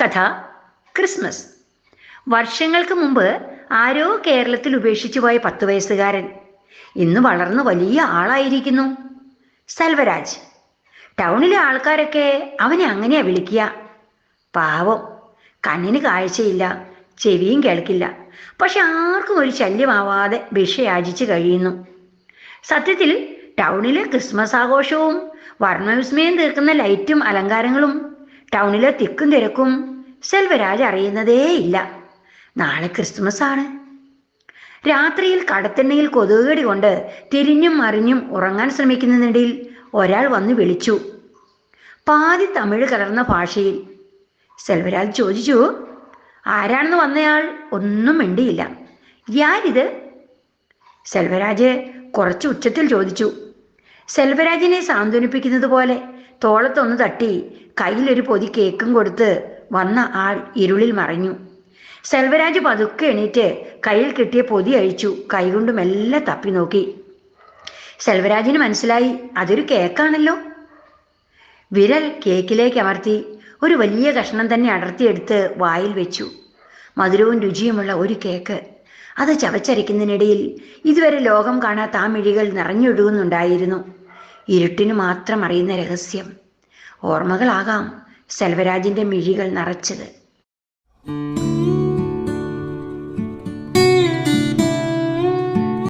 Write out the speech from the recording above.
കഥ ക്രിസ്മസ്. വർഷങ്ങൾക്ക് മുമ്പ് ആരോ കേരളത്തിൽ ഉപേക്ഷിച്ചു പോയ 10 വയസ്സുകാരൻ ഇന്ന് വളർന്ന് വലിയ ആളായിരിക്കുന്നു. സെൽവരാജ്. ടൗണിലെ ആൾക്കാരൊക്കെ അവനെ അങ്ങനെയാ വിളിക്കുക. പാവം, കണ്ണിന് കാഴ്ചയില്ല, ചെവിയും കേൾക്കില്ല. പക്ഷെ ആർക്കും ഒരു ശല്യമാവാതെ ഭിക്ഷയാചിച്ച് കഴിയുന്നു. സത്യത്തിൽ ടൗണിലെ ക്രിസ്മസ് ആഘോഷവും വർണ്ണവിസ്മയം തീർക്കുന്ന ലൈറ്റും അലങ്കാരങ്ങളും, ടൗണിലെ തിക്കും തിരക്കും സെൽവരാജ് അറിയുന്നതേയില്ല. നാളെ ക്രിസ്മസ് ആണ്. രാത്രിയിൽ കടത്തെണ്ണയിൽ കൊതുകുകടി കൊണ്ട് തിരിഞ്ഞും മറിഞ്ഞും ഉറങ്ങാൻ ശ്രമിക്കുന്നതിനിടയിൽ ഒരാൾ വന്ന് വിളിച്ചു, പാതി തമിഴ് കലർന്ന ഭാഷയിൽ. സെൽവരാജ് ചോദിച്ചു, ആരാണെന്ന് വന്നയാൾ ഒന്നും മിണ്ടിയില്ല. യാരിത്? സെൽവരാജ് കുറച്ച് ഉച്ചത്തിൽ ചോദിച്ചു. സെൽവരാജിനെ സാന്ത്വനിപ്പിക്കുന്നത് പോലെ തോളത്തൊന്ന് തട്ടി കയ്യിലൊരു പൊതി കേക്കും കൊടുത്ത് വന്ന ആൾ ഇരുളിൽ മറഞ്ഞു. സെൽവരാജ് പതുക്കെ എണീറ്റ് കയ്യിൽ കിട്ടിയ പൊതി അഴിച്ചു കൈകൊണ്ട് മെല്ലെ തപ്പി നോക്കി. സെൽവരാജിന് മനസ്സിലായി, അതൊരു കേക്കാണല്ലോ. വിരൽ കേക്കിലേക്ക് അമർത്തി ഒരു വലിയ കഷ്ണം തന്നെ അടർത്തിയെടുത്ത് വായിൽ വെച്ചു. മധുരവും രുചിയുമുള്ള ഒരു കേക്ക്. അത് ചവച്ചരയ്ക്കുന്നതിനിടയിൽ ഇതുവരെ ലോകം കാണാത്ത ആ മിഴികൾ നിറഞ്ഞൊഴുകുന്നുണ്ടായിരുന്നു. ഇരുട്ടിന് മാത്രം അറിയുന്ന രഹസ്യം. ഓർമ്മകളാകാം സെൽവരാജിൻ്റെ മിഴികൾ നിറച്ചത്.